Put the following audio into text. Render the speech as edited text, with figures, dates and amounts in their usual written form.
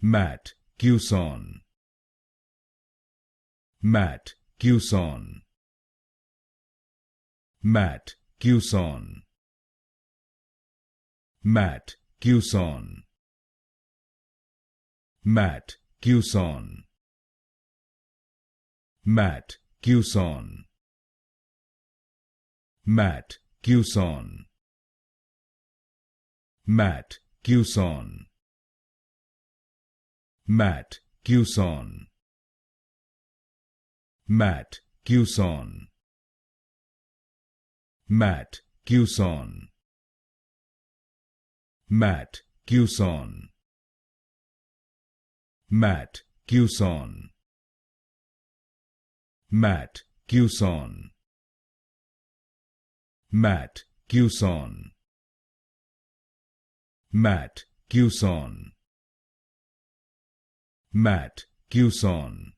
Matt Cusson, Matt Cusson, Matt Cusson, Matt Cusson, Matt Cusson, Matt Cusson, Matt Cusson, Matt Cusson, Matt Cusson, Matt Cusson, Matt Cusson, Matt Cusson, Matt Cusson, Matt Cusson, Matt Cusson, Matt Cusson, Matt Cusson,